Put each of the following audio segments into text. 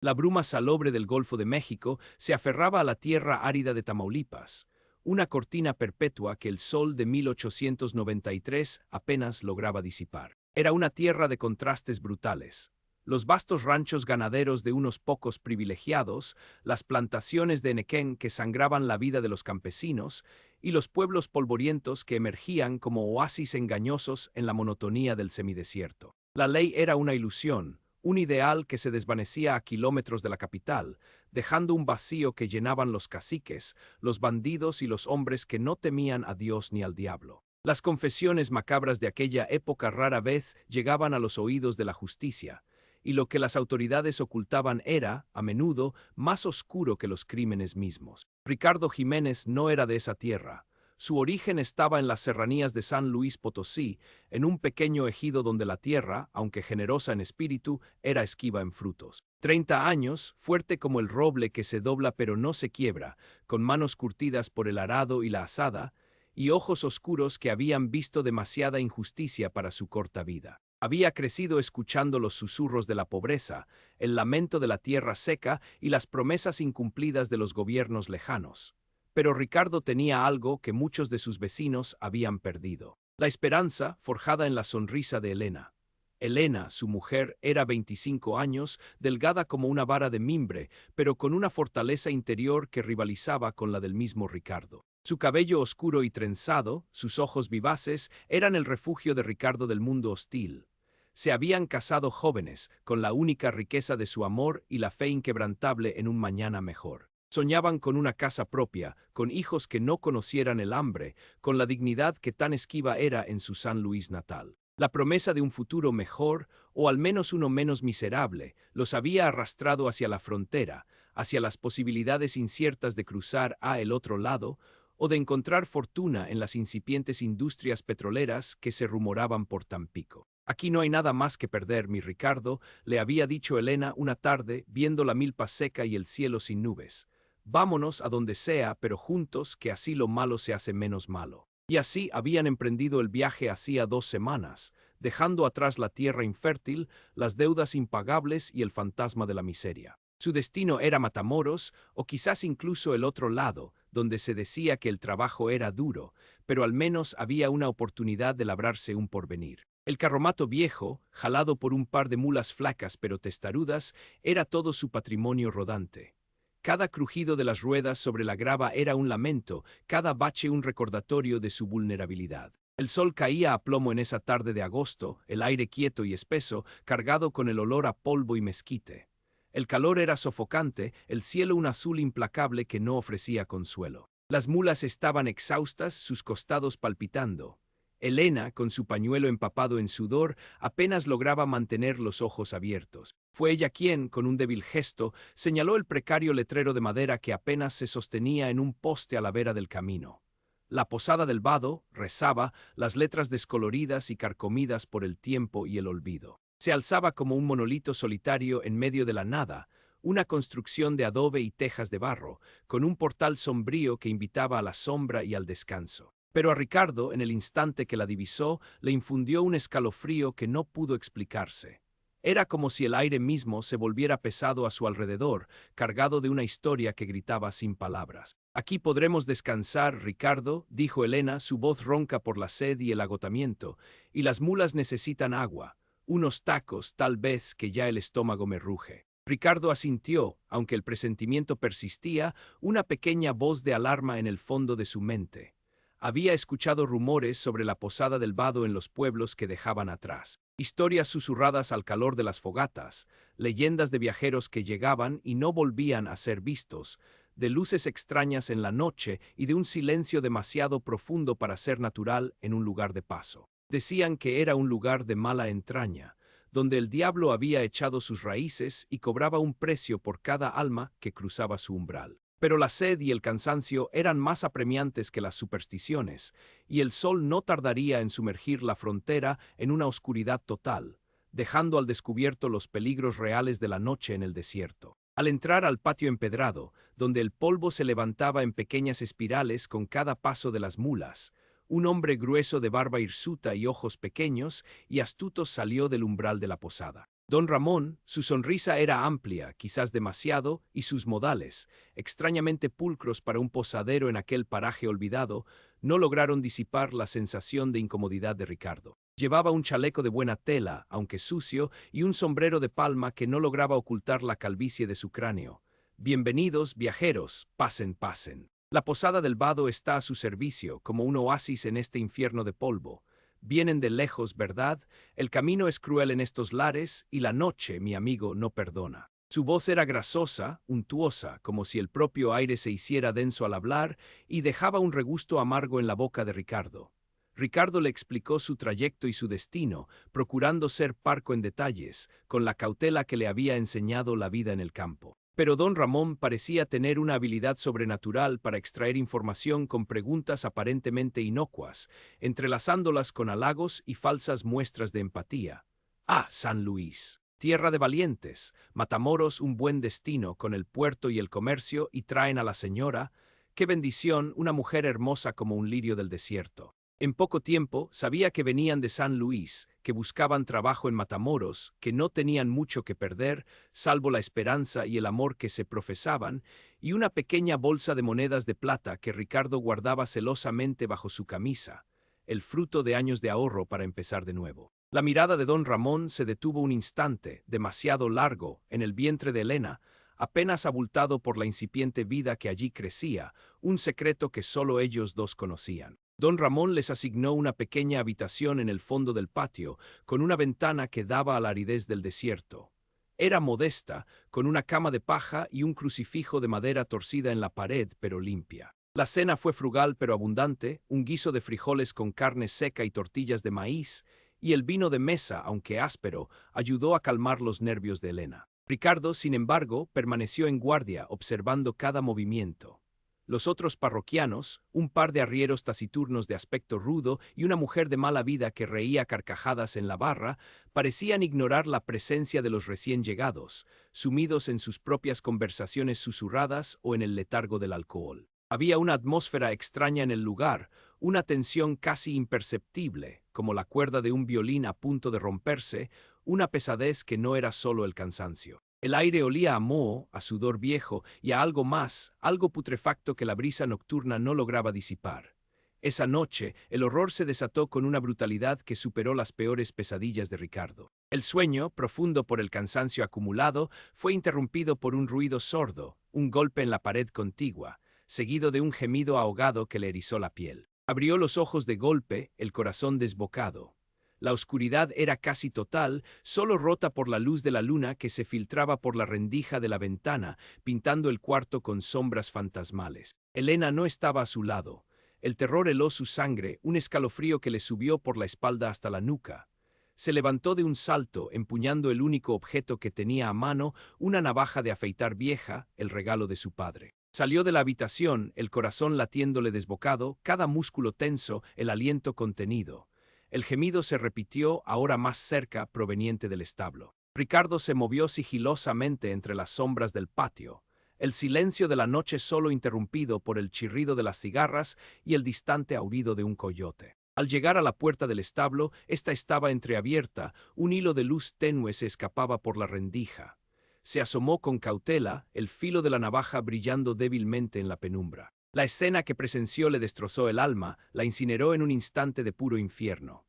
La bruma salobre del Golfo de México se aferraba a la tierra árida de Tamaulipas, una cortina perpetua que el sol de 1893 apenas lograba disipar. Era una tierra de contrastes brutales. Los vastos ranchos ganaderos de unos pocos privilegiados, las plantaciones de henequén que sangraban la vida de los campesinos, y los pueblos polvorientos que emergían como oasis engañosos en la monotonía del semidesierto. La ley era una ilusión, un ideal que se desvanecía a kilómetros de la capital, dejando un vacío que llenaban los caciques, los bandidos y los hombres que no temían a Dios ni al diablo. Las confesiones macabras de aquella época rara vez llegaban a los oídos de la justicia, y lo que las autoridades ocultaban era, a menudo, más oscuro que los crímenes mismos. Ricardo Jiménez no era de esa tierra. Su origen estaba en las serranías de San Luis Potosí, en un pequeño ejido donde la tierra, aunque generosa en espíritu, era esquiva en frutos. 30 años, fuerte como el roble que se dobla pero no se quiebra, con manos curtidas por el arado y la azada, y ojos oscuros que habían visto demasiada injusticia para su corta vida. Había crecido escuchando los susurros de la pobreza, el lamento de la tierra seca y las promesas incumplidas de los gobiernos lejanos. Pero Ricardo tenía algo que muchos de sus vecinos habían perdido: la esperanza forjada en la sonrisa de Elena. Elena, su mujer, era 25 años, delgada como una vara de mimbre, pero con una fortaleza interior que rivalizaba con la del mismo Ricardo. Su cabello oscuro y trenzado, sus ojos vivaces, eran el refugio de Ricardo del mundo hostil. Se habían casado jóvenes, con la única riqueza de su amor y la fe inquebrantable en un mañana mejor. Soñaban con una casa propia, con hijos que no conocieran el hambre, con la dignidad que tan esquiva era en su San Luis natal. La promesa de un futuro mejor, o al menos uno menos miserable, los había arrastrado hacia la frontera, hacia las posibilidades inciertas de cruzar a el otro lado, o de encontrar fortuna en las incipientes industrias petroleras que se rumoraban por Tampico. «Aquí no hay nada más que perder, mi Ricardo», le había dicho Elena una tarde, viendo la milpa seca y el cielo sin nubes. «Vámonos a donde sea, pero juntos, que así lo malo se hace menos malo». Y así habían emprendido el viaje hacía 2 semanas, dejando atrás la tierra infértil, las deudas impagables y el fantasma de la miseria. Su destino era Matamoros, o quizás incluso el otro lado, donde se decía que el trabajo era duro, pero al menos había una oportunidad de labrarse un porvenir. El carromato viejo, jalado por un par de mulas flacas pero testarudas, era todo su patrimonio rodante. Cada crujido de las ruedas sobre la grava era un lamento, cada bache un recordatorio de su vulnerabilidad. El sol caía a plomo en esa tarde de agosto, el aire quieto y espeso, cargado con el olor a polvo y mezquite. El calor era sofocante, el cielo un azul implacable que no ofrecía consuelo. Las mulas estaban exhaustas, sus costados palpitando. Elena, con su pañuelo empapado en sudor, apenas lograba mantener los ojos abiertos. Fue ella quien, con un débil gesto, señaló el precario letrero de madera que apenas se sostenía en un poste a la vera del camino. La Posada del Vado, rezaba, las letras descoloridas y carcomidas por el tiempo y el olvido. Se alzaba como un monolito solitario en medio de la nada, una construcción de adobe y tejas de barro, con un portal sombrío que invitaba a la sombra y al descanso. Pero a Ricardo, en el instante que la divisó, le infundió un escalofrío que no pudo explicarse. Era como si el aire mismo se volviera pesado a su alrededor, cargado de una historia que gritaba sin palabras. «Aquí podremos descansar, Ricardo», dijo Elena, su voz ronca por la sed y el agotamiento, «y las mulas necesitan agua, unos tacos, tal vez, que ya el estómago me ruge». Ricardo asintió, aunque el presentimiento persistía, una pequeña voz de alarma en el fondo de su mente. Había escuchado rumores sobre la Posada del Vado en los pueblos que dejaban atrás. Historias susurradas al calor de las fogatas, leyendas de viajeros que llegaban y no volvían a ser vistos, de luces extrañas en la noche y de un silencio demasiado profundo para ser natural en un lugar de paso. Decían que era un lugar de mala entraña, donde el diablo había echado sus raíces y cobraba un precio por cada alma que cruzaba su umbral. Pero la sed y el cansancio eran más apremiantes que las supersticiones, y el sol no tardaría en sumergir la frontera en una oscuridad total, dejando al descubierto los peligros reales de la noche en el desierto. Al entrar al patio empedrado, donde el polvo se levantaba en pequeñas espirales con cada paso de las mulas, un hombre grueso de barba hirsuta y ojos pequeños y astutos salió del umbral de la posada. Don Ramón, su sonrisa era amplia, quizás demasiado, y sus modales, extrañamente pulcros para un posadero en aquel paraje olvidado, no lograron disipar la sensación de incomodidad de Ricardo. Llevaba un chaleco de buena tela, aunque sucio, y un sombrero de palma que no lograba ocultar la calvicie de su cráneo. Bienvenidos, viajeros, pasen, pasen. La posada del Vado está a su servicio, como un oasis en este infierno de polvo. Vienen de lejos, ¿verdad? El camino es cruel en estos lares, y la noche, mi amigo, no perdona. Su voz era grasosa, untuosa, como si el propio aire se hiciera denso al hablar, y dejaba un regusto amargo en la boca de Ricardo. Ricardo le explicó su trayecto y su destino, procurando ser parco en detalles, con la cautela que le había enseñado la vida en el campo. Pero don Ramón parecía tener una habilidad sobrenatural para extraer información con preguntas aparentemente inocuas, entrelazándolas con halagos y falsas muestras de empatía. Ah, San Luis, tierra de valientes, Matamoros un buen destino con el puerto y el comercio y traen a la señora, qué bendición, una mujer hermosa como un lirio del desierto. En poco tiempo sabía que venían de San Luis, que buscaban trabajo en Matamoros, que no tenían mucho que perder, salvo la esperanza y el amor que se profesaban, y una pequeña bolsa de monedas de plata que Ricardo guardaba celosamente bajo su camisa, el fruto de años de ahorro para empezar de nuevo. La mirada de don Ramón se detuvo un instante, demasiado largo, en el vientre de Elena, apenas abultado por la incipiente vida que allí crecía, un secreto que solo ellos dos conocían. Don Ramón les asignó una pequeña habitación en el fondo del patio, con una ventana que daba a la aridez del desierto. Era modesta, con una cama de paja y un crucifijo de madera torcida en la pared, pero limpia. La cena fue frugal pero abundante, un guiso de frijoles con carne seca y tortillas de maíz, y el vino de mesa, aunque áspero, ayudó a calmar los nervios de Elena. Ricardo, sin embargo, permaneció en guardia, observando cada movimiento. Los otros parroquianos, un par de arrieros taciturnos de aspecto rudo y una mujer de mala vida que reía a carcajadas en la barra, parecían ignorar la presencia de los recién llegados, sumidos en sus propias conversaciones susurradas o en el letargo del alcohol. Había una atmósfera extraña en el lugar, una tensión casi imperceptible, como la cuerda de un violín a punto de romperse, una pesadez que no era solo el cansancio. El aire olía a moho, a sudor viejo y a algo más, algo putrefacto que la brisa nocturna no lograba disipar. Esa noche, el horror se desató con una brutalidad que superó las peores pesadillas de Ricardo. El sueño, profundo por el cansancio acumulado, fue interrumpido por un ruido sordo, un golpe en la pared contigua, seguido de un gemido ahogado que le erizó la piel. Abrió los ojos de golpe, el corazón desbocado. La oscuridad era casi total, solo rota por la luz de la luna que se filtraba por la rendija de la ventana, pintando el cuarto con sombras fantasmales. Elena no estaba a su lado. El terror heló su sangre, un escalofrío que le subió por la espalda hasta la nuca. Se levantó de un salto, empuñando el único objeto que tenía a mano, una navaja de afeitar vieja, el regalo de su padre. Salió de la habitación, el corazón latiéndole desbocado, cada músculo tenso, el aliento contenido. El gemido se repitió, ahora más cerca, proveniente del establo. Ricardo se movió sigilosamente entre las sombras del patio, el silencio de la noche solo interrumpido por el chirrido de las cigarras y el distante aullido de un coyote. Al llegar a la puerta del establo, esta estaba entreabierta, un hilo de luz tenue se escapaba por la rendija. Se asomó con cautela, el filo de la navaja brillando débilmente en la penumbra. La escena que presenció le destrozó el alma, la incineró en un instante de puro infierno.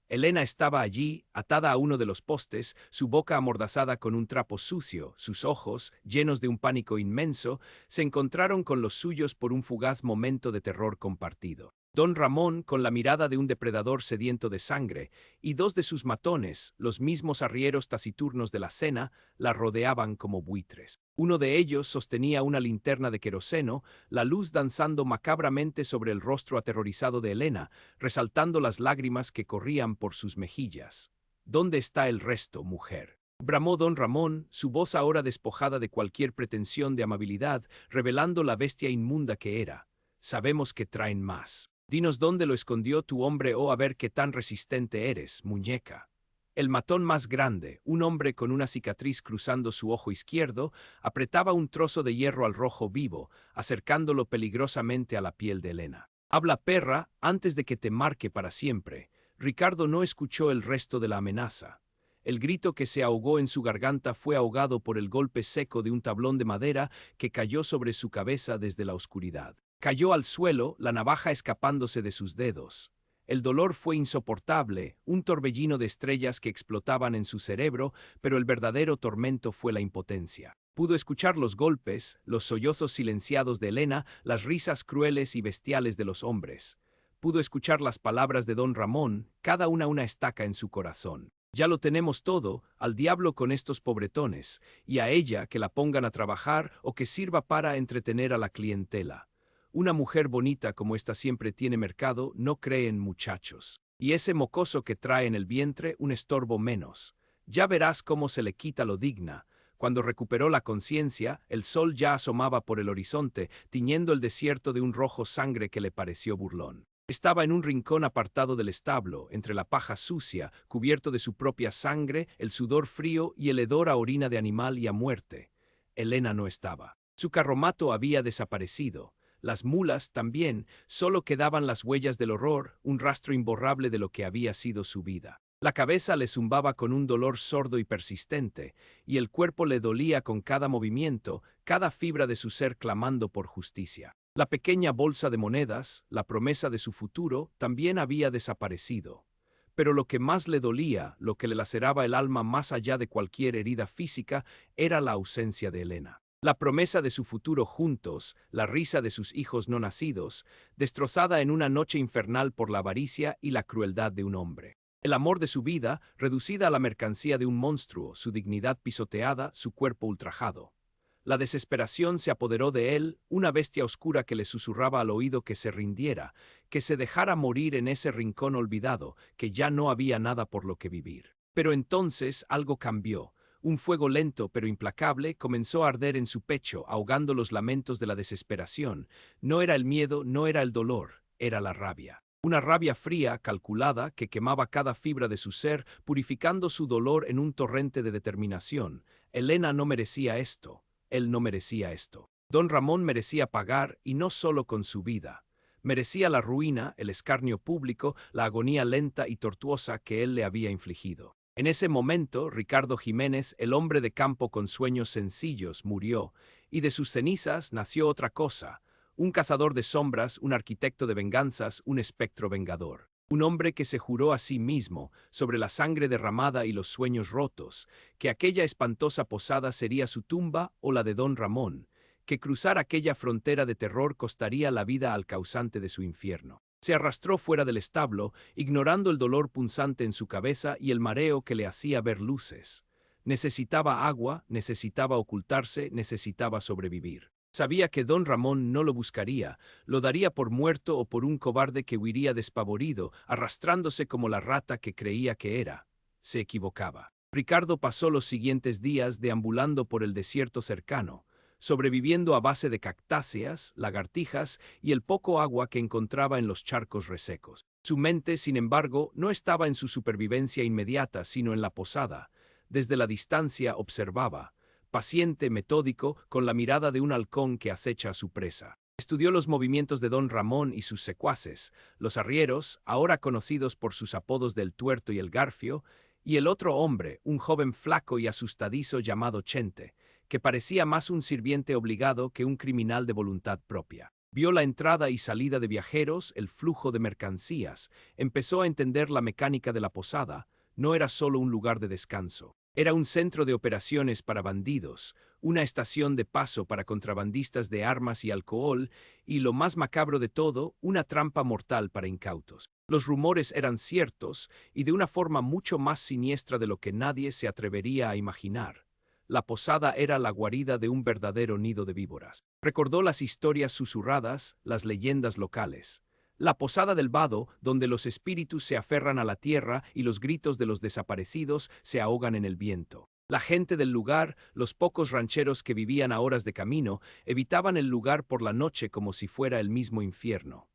Elena estaba allí, atada a uno de los postes, su boca amordazada con un trapo sucio, sus ojos, llenos de un pánico inmenso, se encontraron con los suyos por un fugaz momento de terror compartido. Don Ramón, con la mirada de un depredador sediento de sangre, y dos de sus matones, los mismos arrieros taciturnos de la cena, la rodeaban como buitres. Uno de ellos sostenía una linterna de queroseno, la luz danzando macabramente sobre el rostro aterrorizado de Elena, resaltando las lágrimas que corrían por sus mejillas. ¿Dónde está el resto, mujer?, bramó don Ramón, su voz ahora despojada de cualquier pretensión de amabilidad, revelando la bestia inmunda que era. Sabemos que traen más. Dinos dónde lo escondió tu hombre o a ver qué tan resistente eres, muñeca. El matón más grande, un hombre con una cicatriz cruzando su ojo izquierdo, apretaba un trozo de hierro al rojo vivo, acercándolo peligrosamente a la piel de Elena. Habla, perra, antes de que te marque para siempre. Ricardo no escuchó el resto de la amenaza. El grito que se ahogó en su garganta fue ahogado por el golpe seco de un tablón de madera que cayó sobre su cabeza desde la oscuridad. Cayó al suelo, la navaja escapándose de sus dedos. El dolor fue insoportable, un torbellino de estrellas que explotaban en su cerebro, pero el verdadero tormento fue la impotencia. Pudo escuchar los golpes, los sollozos silenciados de Elena, las risas crueles y bestiales de los hombres. Pudo escuchar las palabras de don Ramón, cada una estaca en su corazón. Ya lo tenemos todo, al diablo con estos pobretones, y a ella que la pongan a trabajar o que sirva para entretener a la clientela. Una mujer bonita como esta siempre tiene mercado, no cree en muchachos. Y ese mocoso que trae en el vientre un estorbo menos. Ya verás cómo se le quita lo digna. Cuando recuperó la conciencia, el sol ya asomaba por el horizonte, tiñendo el desierto de un rojo sangre que le pareció burlón. Estaba en un rincón apartado del establo, entre la paja sucia, cubierto de su propia sangre, el sudor frío y el hedor a orina de animal y a muerte. Elena no estaba. Su carromato había desaparecido. Las mulas también, solo quedaban las huellas del horror, un rastro imborrable de lo que había sido su vida. La cabeza le zumbaba con un dolor sordo y persistente, y el cuerpo le dolía con cada movimiento, cada fibra de su ser clamando por justicia. La pequeña bolsa de monedas, la promesa de su futuro, también había desaparecido. Pero lo que más le dolía, lo que le laceraba el alma más allá de cualquier herida física, era la ausencia de Elena. La promesa de su futuro juntos, la risa de sus hijos no nacidos, destrozada en una noche infernal por la avaricia y la crueldad de un hombre. El amor de su vida, reducida a la mercancía de un monstruo, su dignidad pisoteada, su cuerpo ultrajado. La desesperación se apoderó de él, una bestia oscura que le susurraba al oído que se rindiera, que se dejara morir en ese rincón olvidado, que ya no había nada por lo que vivir. Pero entonces algo cambió. Un fuego lento pero implacable comenzó a arder en su pecho, ahogando los lamentos de la desesperación. No era el miedo, no era el dolor, era la rabia. Una rabia fría, calculada, que quemaba cada fibra de su ser, purificando su dolor en un torrente de determinación. Elena no merecía esto. Él no merecía esto. Don Ramón merecía pagar, y no solo con su vida. Merecía la ruina, el escarnio público, la agonía lenta y tortuosa que él le había infligido. En ese momento, Ricardo Jiménez, el hombre de campo con sueños sencillos, murió, y de sus cenizas nació otra cosa, un cazador de sombras, un arquitecto de venganzas, un espectro vengador. Un hombre que se juró a sí mismo, sobre la sangre derramada y los sueños rotos, que aquella espantosa posada sería su tumba o la de don Ramón, que cruzar aquella frontera de terror costaría la vida al causante de su infierno. Se arrastró fuera del establo, ignorando el dolor punzante en su cabeza y el mareo que le hacía ver luces. Necesitaba agua, necesitaba ocultarse, necesitaba sobrevivir. Sabía que don Ramón no lo buscaría, lo daría por muerto o por un cobarde que huiría despavorido, arrastrándose como la rata que creía que era. Se equivocaba. Ricardo pasó los siguientes días deambulando por el desierto cercano, sobreviviendo a base de cactáceas, lagartijas y el poco agua que encontraba en los charcos resecos. Su mente, sin embargo, no estaba en su supervivencia inmediata, sino en la posada. Desde la distancia observaba, paciente, metódico, con la mirada de un halcón que acecha a su presa. Estudió los movimientos de don Ramón y sus secuaces, los arrieros, ahora conocidos por sus apodos del Tuerto y el Garfio, y el otro hombre, un joven flaco y asustadizo llamado Chente, que parecía más un sirviente obligado que un criminal de voluntad propia. Vio la entrada y salida de viajeros, el flujo de mercancías, empezó a entender la mecánica de la posada, no era solo un lugar de descanso. Era un centro de operaciones para bandidos, una estación de paso para contrabandistas de armas y alcohol, y lo más macabro de todo, una trampa mortal para incautos. Los rumores eran ciertos, y de una forma mucho más siniestra de lo que nadie se atrevería a imaginar. La posada era la guarida de un verdadero nido de víboras. Recordó las historias susurradas, las leyendas locales. La posada del vado, donde los espíritus se aferran a la tierra y los gritos de los desaparecidos se ahogan en el viento. La gente del lugar, los pocos rancheros que vivían a horas de camino, evitaban el lugar por la noche como si fuera el mismo infierno.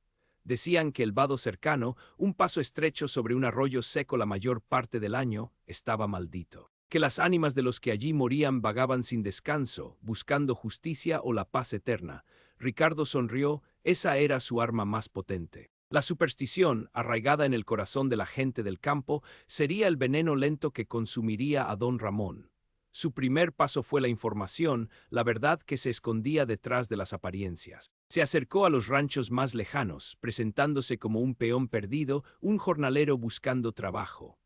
Decían que el vado cercano, un paso estrecho sobre un arroyo seco la mayor parte del año, estaba maldito. Que las ánimas de los que allí morían vagaban sin descanso, buscando justicia o la paz eterna. Ricardo sonrió, esa era su arma más potente. La superstición, arraigada en el corazón de la gente del campo, sería el veneno lento que consumiría a don Ramón. Su primer paso fue la información, la verdad que se escondía detrás de las apariencias. Se acercó a los ranchos más lejanos, presentándose como un peón perdido, un jornalero buscando trabajo.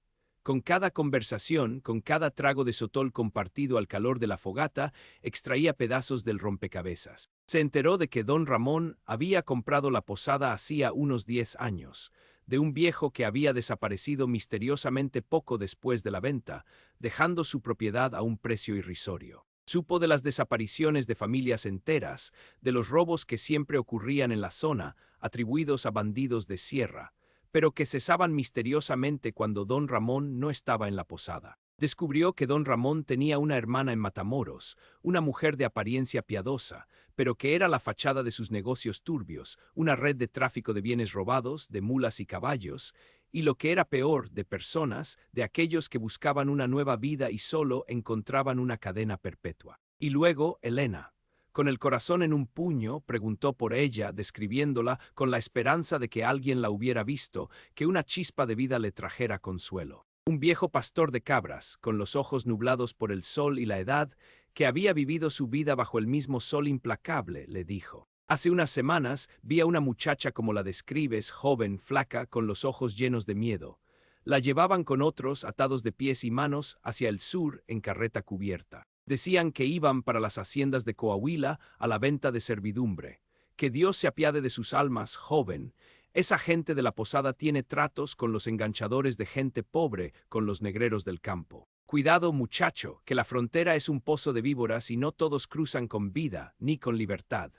Con cada conversación, con cada trago de sotol compartido al calor de la fogata, extraía pedazos del rompecabezas. Se enteró de que don Ramón había comprado la posada hacía unos 10 años, de un viejo que había desaparecido misteriosamente poco después de la venta, dejando su propiedad a un precio irrisorio. Supo de las desapariciones de familias enteras, de los robos que siempre ocurrían en la zona, atribuidos a bandidos de sierra, pero que cesaban misteriosamente cuando don Ramón no estaba en la posada. Descubrió que don Ramón tenía una hermana en Matamoros, una mujer de apariencia piadosa, pero que era la fachada de sus negocios turbios, una red de tráfico de bienes robados, de mulas y caballos, y lo que era peor, de personas, de aquellos que buscaban una nueva vida y solo encontraban una cadena perpetua. Y luego, Elena. Con el corazón en un puño, preguntó por ella, describiéndola con la esperanza de que alguien la hubiera visto, que una chispa de vida le trajera consuelo. Un viejo pastor de cabras, con los ojos nublados por el sol y la edad, que había vivido su vida bajo el mismo sol implacable, le dijo. Hace unas semanas vi a una muchacha como la describes, joven, flaca, con los ojos llenos de miedo. La llevaban con otros, atados de pies y manos, hacia el sur, en carreta cubierta. Decían que iban para las haciendas de Coahuila a la venta de servidumbre. Que Dios se apiade de sus almas, joven. Esa gente de la posada tiene tratos con los enganchadores de gente pobre, con los negreros del campo. Cuidado, muchacho, que la frontera es un pozo de víboras y no todos cruzan con vida, ni con libertad.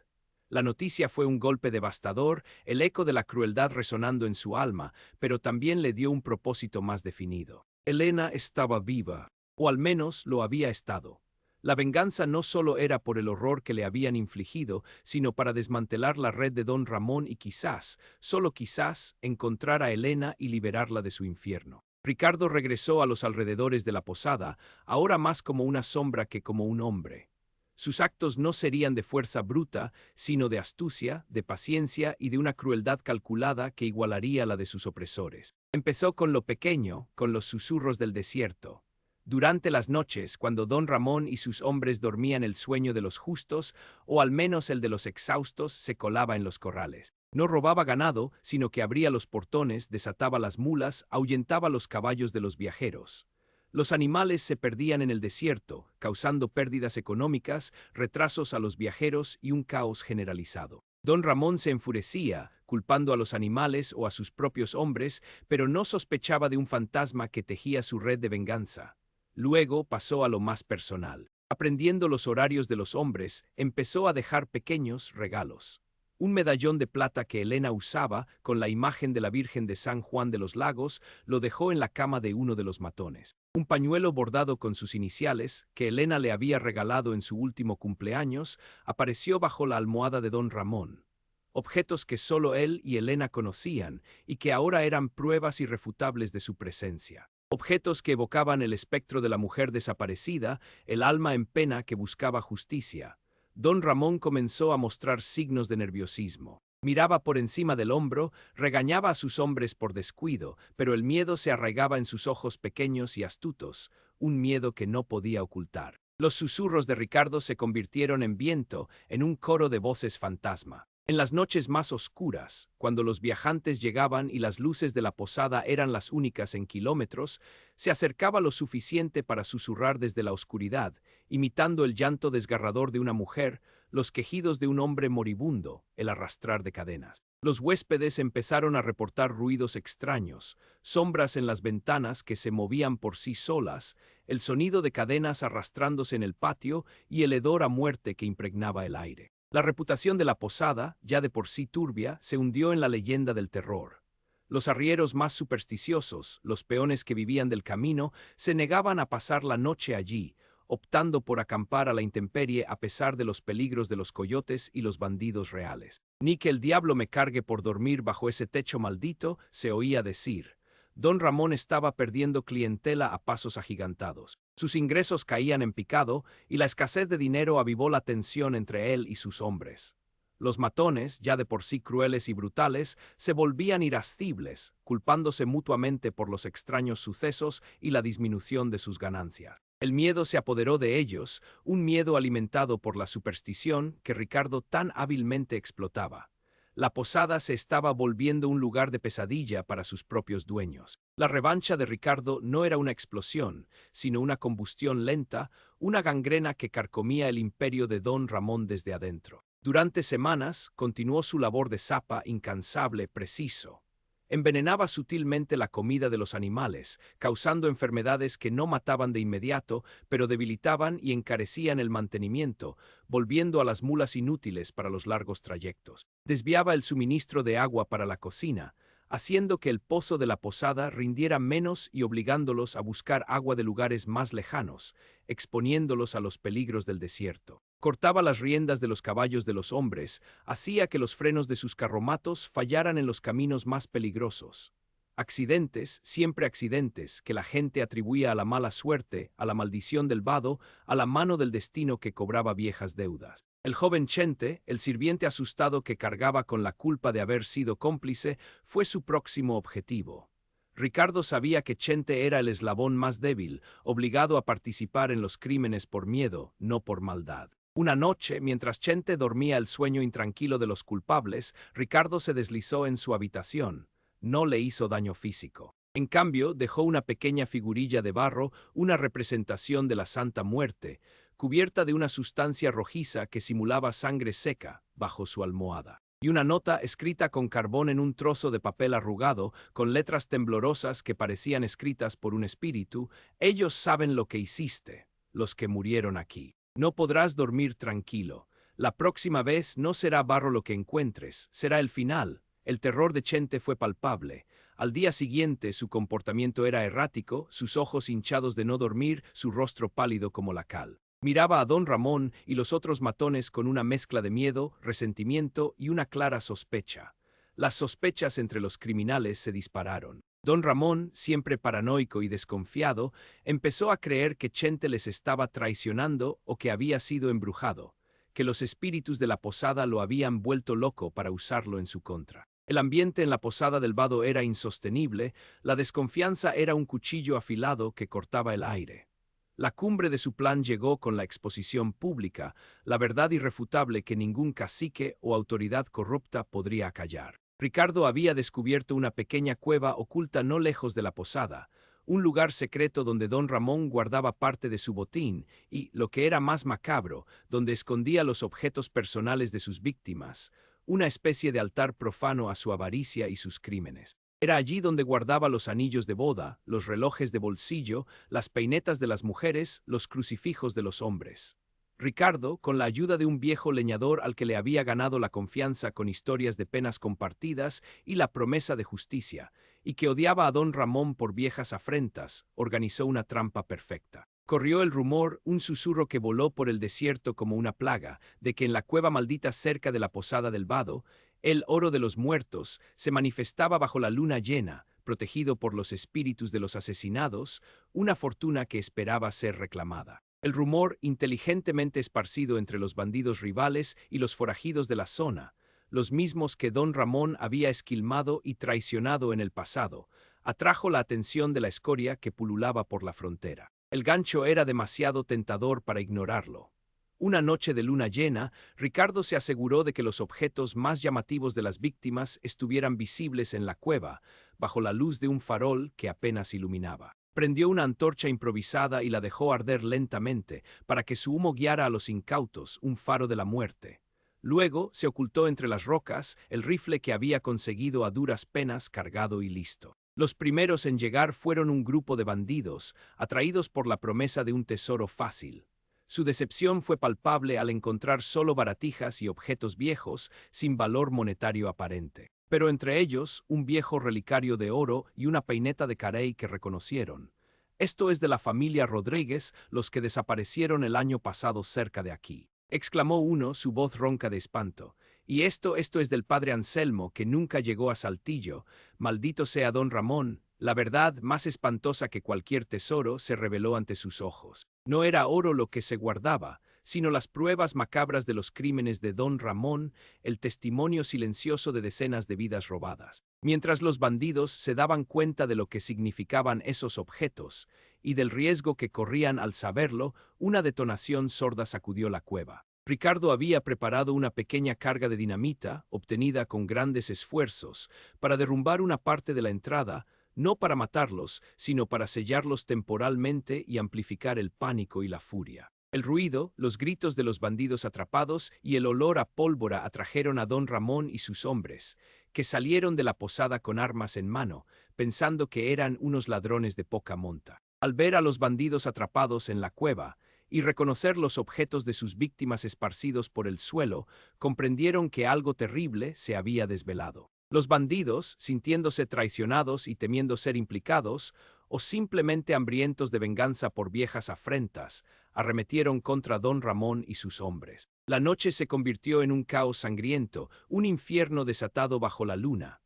La noticia fue un golpe devastador, el eco de la crueldad resonando en su alma, pero también le dio un propósito más definido. Elena estaba viva, o al menos lo había estado. La venganza no solo era por el horror que le habían infligido, sino para desmantelar la red de don Ramón y quizás, solo quizás, encontrar a Elena y liberarla de su infierno. Ricardo regresó a los alrededores de la posada, ahora más como una sombra que como un hombre. Sus actos no serían de fuerza bruta, sino de astucia, de paciencia y de una crueldad calculada que igualaría la de sus opresores. Empezó con lo pequeño, con los susurros del desierto. Durante las noches, cuando don Ramón y sus hombres dormían el sueño de los justos, o al menos el de los exhaustos, se colaba en los corrales. No robaba ganado, sino que abría los portones, desataba las mulas, ahuyentaba los caballos de los viajeros. Los animales se perdían en el desierto, causando pérdidas económicas, retrasos a los viajeros y un caos generalizado. Don Ramón se enfurecía, culpando a los animales o a sus propios hombres, pero no sospechaba de un fantasma que tejía su red de venganza. Luego pasó a lo más personal. Aprendiendo los horarios de los hombres, empezó a dejar pequeños regalos. Un medallón de plata que Elena usaba, con la imagen de la Virgen de San Juan de los Lagos, lo dejó en la cama de uno de los matones. Un pañuelo bordado con sus iniciales, que Elena le había regalado en su último cumpleaños, apareció bajo la almohada de don Ramón. Objetos que solo él y Elena conocían, y que ahora eran pruebas irrefutables de su presencia. Objetos que evocaban el espectro de la mujer desaparecida, el alma en pena que buscaba justicia. Don Ramón comenzó a mostrar signos de nerviosismo. Miraba por encima del hombro, regañaba a sus hombres por descuido, pero el miedo se arraigaba en sus ojos pequeños y astutos, un miedo que no podía ocultar. Los susurros de Ricardo se convirtieron en viento, en un coro de voces fantasma. En las noches más oscuras, cuando los viajantes llegaban y las luces de la posada eran las únicas en kilómetros, se acercaba lo suficiente para susurrar desde la oscuridad, imitando el llanto desgarrador de una mujer, los quejidos de un hombre moribundo, el arrastrar de cadenas. Los huéspedes empezaron a reportar ruidos extraños, sombras en las ventanas que se movían por sí solas, el sonido de cadenas arrastrándose en el patio y el hedor a muerte que impregnaba el aire. La reputación de la posada, ya de por sí turbia, se hundió en la leyenda del terror. Los arrieros más supersticiosos, los peones que vivían del camino, se negaban a pasar la noche allí, optando por acampar a la intemperie a pesar de los peligros de los coyotes y los bandidos reales. Ni que el diablo me cargue por dormir bajo ese techo maldito, se oía decir. Don Ramón estaba perdiendo clientela a pasos agigantados. Sus ingresos caían en picado y la escasez de dinero avivó la tensión entre él y sus hombres. Los matones, ya de por sí crueles y brutales, se volvían irascibles, culpándose mutuamente por los extraños sucesos y la disminución de sus ganancias. El miedo se apoderó de ellos, un miedo alimentado por la superstición que Ricardo tan hábilmente explotaba. La posada se estaba volviendo un lugar de pesadilla para sus propios dueños. La revancha de Ricardo no era una explosión, sino una combustión lenta, una gangrena que carcomía el imperio de Don Ramón desde adentro. Durante semanas continuó su labor de zapa incansable, preciso. Envenenaba sutilmente la comida de los animales, causando enfermedades que no mataban de inmediato, pero debilitaban y encarecían el mantenimiento, volviendo a las mulas inútiles para los largos trayectos. Desviaba el suministro de agua para la cocina, haciendo que el pozo de la posada rindiera menos y obligándolos a buscar agua de lugares más lejanos, exponiéndolos a los peligros del desierto. Cortaba las riendas de los caballos de los hombres, hacía que los frenos de sus carromatos fallaran en los caminos más peligrosos. Accidentes, siempre accidentes, que la gente atribuía a la mala suerte, a la maldición del vado, a la mano del destino que cobraba viejas deudas. El joven Chente, el sirviente asustado que cargaba con la culpa de haber sido cómplice, fue su próximo objetivo. Ricardo sabía que Chente era el eslabón más débil, obligado a participar en los crímenes por miedo, no por maldad. Una noche, mientras Chente dormía el sueño intranquilo de los culpables, Ricardo se deslizó en su habitación. No le hizo daño físico. En cambio, dejó una pequeña figurilla de barro, una representación de la Santa Muerte, cubierta de una sustancia rojiza que simulaba sangre seca, bajo su almohada. Y una nota escrita con carbón en un trozo de papel arrugado, con letras temblorosas que parecían escritas por un espíritu: ellos saben lo que hiciste, los que murieron aquí. No podrás dormir tranquilo. La próxima vez no será barro lo que encuentres, será el final. El terror de Chente fue palpable. Al día siguiente su comportamiento era errático, sus ojos hinchados de no dormir, su rostro pálido como la cal. Miraba a Don Ramón y los otros matones con una mezcla de miedo, resentimiento y una clara sospecha. Las sospechas entre los criminales se dispararon. Don Ramón, siempre paranoico y desconfiado, empezó a creer que Chente les estaba traicionando o que había sido embrujado, que los espíritus de la posada lo habían vuelto loco para usarlo en su contra. El ambiente en la posada del vado era insostenible, la desconfianza era un cuchillo afilado que cortaba el aire. La cumbre de su plan llegó con la exposición pública, la verdad irrefutable que ningún cacique o autoridad corrupta podría acallar. Ricardo había descubierto una pequeña cueva oculta no lejos de la posada, un lugar secreto donde Don Ramón guardaba parte de su botín y, lo que era más macabro, donde escondía los objetos personales de sus víctimas, una especie de altar profano a su avaricia y sus crímenes. Era allí donde guardaba los anillos de boda, los relojes de bolsillo, las peinetas de las mujeres, los crucifijos de los hombres. Ricardo, con la ayuda de un viejo leñador al que le había ganado la confianza con historias de penas compartidas y la promesa de justicia, y que odiaba a Don Ramón por viejas afrentas, organizó una trampa perfecta. Corrió el rumor, un susurro que voló por el desierto como una plaga, de que en la cueva maldita cerca de la posada del vado, el oro de los muertos se manifestaba bajo la luna llena, protegido por los espíritus de los asesinados, una fortuna que esperaba ser reclamada. El rumor, inteligentemente esparcido entre los bandidos rivales y los forajidos de la zona, los mismos que Don Ramón había esquilmado y traicionado en el pasado, atrajo la atención de la escoria que pululaba por la frontera. El gancho era demasiado tentador para ignorarlo. Una noche de luna llena, Ricardo se aseguró de que los objetos más llamativos de las víctimas estuvieran visibles en la cueva, bajo la luz de un farol que apenas iluminaba. Prendió una antorcha improvisada y la dejó arder lentamente, para que su humo guiara a los incautos, un faro de la muerte. Luego se ocultó entre las rocas, el rifle que había conseguido a duras penas cargado y listo. Los primeros en llegar fueron un grupo de bandidos, atraídos por la promesa de un tesoro fácil. Su decepción fue palpable al encontrar solo baratijas y objetos viejos, sin valor monetario aparente. Pero entre ellos, un viejo relicario de oro y una peineta de carey que reconocieron. «Esto es de la familia Rodríguez, los que desaparecieron el año pasado cerca de aquí», exclamó uno, su voz ronca de espanto. «Y esto es del padre Anselmo, que nunca llegó a Saltillo. Maldito sea Don Ramón». La verdad, más espantosa que cualquier tesoro, se reveló ante sus ojos. No era oro lo que se guardaba, sino las pruebas macabras de los crímenes de Don Ramón, el testimonio silencioso de decenas de vidas robadas. Mientras los bandidos se daban cuenta de lo que significaban esos objetos y del riesgo que corrían al saberlo, una detonación sorda sacudió la cueva. Ricardo había preparado una pequeña carga de dinamita, obtenida con grandes esfuerzos, para derrumbar una parte de la entrada, no para matarlos, sino para sellarlos temporalmente y amplificar el pánico y la furia. El ruido, los gritos de los bandidos atrapados y el olor a pólvora atrajeron a Don Ramón y sus hombres, que salieron de la posada con armas en mano, pensando que eran unos ladrones de poca monta. Al ver a los bandidos atrapados en la cueva, y reconocer los objetos de sus víctimas esparcidos por el suelo, comprendieron que algo terrible se había desvelado. Los bandidos, sintiéndose traicionados y temiendo ser implicados, o simplemente hambrientos de venganza por viejas afrentas, arremetieron contra Don Ramón y sus hombres. La noche se convirtió en un caos sangriento, un infierno desatado bajo la luna.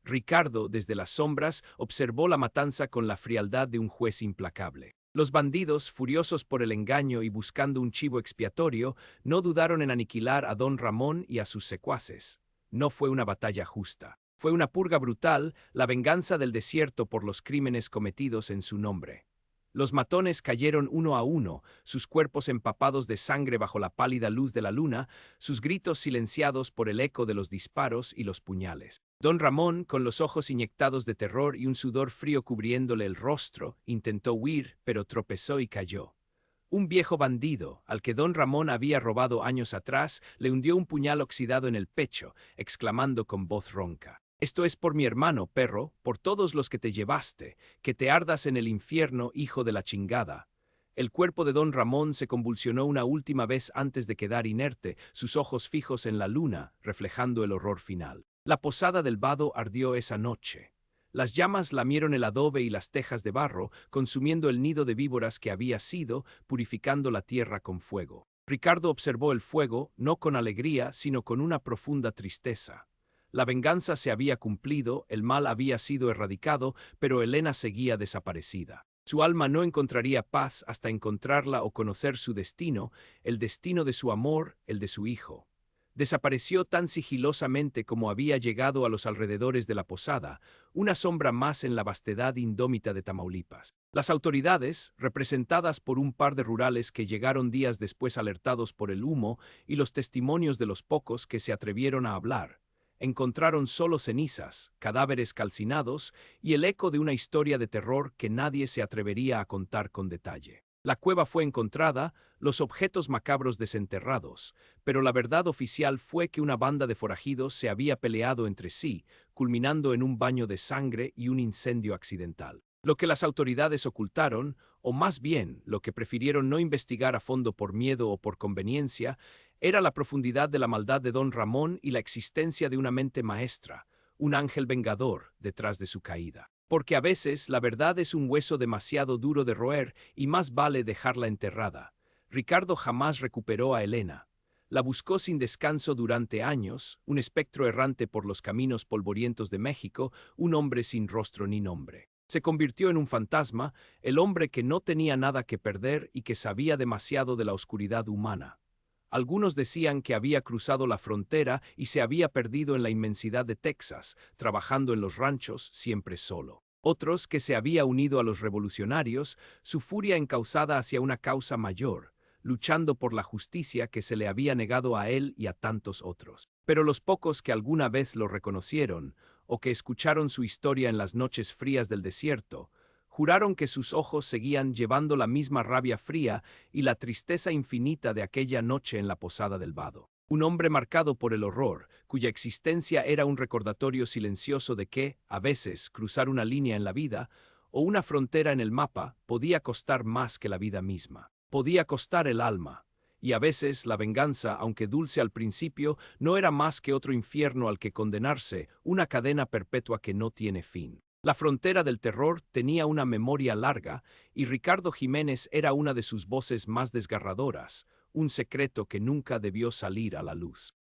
Ricardo, desde las sombras, observó la matanza con la frialdad de un juez implacable. Los bandidos, furiosos por el engaño y buscando un chivo expiatorio, no dudaron en aniquilar a Don Ramón y a sus secuaces. No fue una batalla justa. Fue una purga brutal, la venganza del desierto por los crímenes cometidos en su nombre. Los matones cayeron uno a uno, sus cuerpos empapados de sangre bajo la pálida luz de la luna, sus gritos silenciados por el eco de los disparos y los puñales. Don Ramón, con los ojos inyectados de terror y un sudor frío cubriéndole el rostro, intentó huir, pero tropezó y cayó. Un viejo bandido, al que Don Ramón había robado años atrás, le hundió un puñal oxidado en el pecho, exclamando con voz ronca: «Esto es por mi hermano, perro, por todos los que te llevaste, que te ardas en el infierno, hijo de la chingada». El cuerpo de Don Ramón se convulsionó una última vez antes de quedar inerte, sus ojos fijos en la luna, reflejando el horror final. La posada del vado ardió esa noche. Las llamas lamieron el adobe y las tejas de barro, consumiendo el nido de víboras que había sido, purificando la tierra con fuego. Ricardo observó el fuego, no con alegría, sino con una profunda tristeza. La venganza se había cumplido, el mal había sido erradicado, pero Elena seguía desaparecida. Su alma no encontraría paz hasta encontrarla o conocer su destino, el destino de su amor, el de su hijo. Desapareció tan sigilosamente como había llegado a los alrededores de la posada, una sombra más en la vastedad indómita de Tamaulipas. Las autoridades, representadas por un par de rurales que llegaron días después alertados por el humo y los testimonios de los pocos que se atrevieron a hablar, encontraron solo cenizas, cadáveres calcinados y el eco de una historia de terror que nadie se atrevería a contar con detalle. La cueva fue encontrada, los objetos macabros desenterrados, pero la verdad oficial fue que una banda de forajidos se había peleado entre sí, culminando en un baño de sangre y un incendio accidental. Lo que las autoridades ocultaron, o más bien lo que prefirieron no investigar a fondo por miedo o por conveniencia, era la profundidad de la maldad de Don Ramón y la existencia de una mente maestra, un ángel vengador, detrás de su caída. Porque a veces la verdad es un hueso demasiado duro de roer y más vale dejarla enterrada. Ricardo jamás recuperó a Elena. La buscó sin descanso durante años, un espectro errante por los caminos polvorientos de México, un hombre sin rostro ni nombre. Se convirtió en un fantasma, el hombre que no tenía nada que perder y que sabía demasiado de la oscuridad humana. Algunos decían que había cruzado la frontera y se había perdido en la inmensidad de Texas, trabajando en los ranchos, siempre solo. Otros que se había unido a los revolucionarios, su furia encauzada hacia una causa mayor, luchando por la justicia que se le había negado a él y a tantos otros. Pero los pocos que alguna vez lo reconocieron, o que escucharon su historia en las noches frías del desierto, juraron que sus ojos seguían llevando la misma rabia fría y la tristeza infinita de aquella noche en la posada del vado. Un hombre marcado por el horror, cuya existencia era un recordatorio silencioso de que, a veces, cruzar una línea en la vida, o una frontera en el mapa, podía costar más que la vida misma. Podía costar el alma. Y a veces la venganza, aunque dulce al principio, no era más que otro infierno al que condenarse, una cadena perpetua que no tiene fin. La frontera del terror tenía una memoria larga, y Ricardo Jiménez era una de sus voces más desgarradoras, un secreto que nunca debió salir a la luz.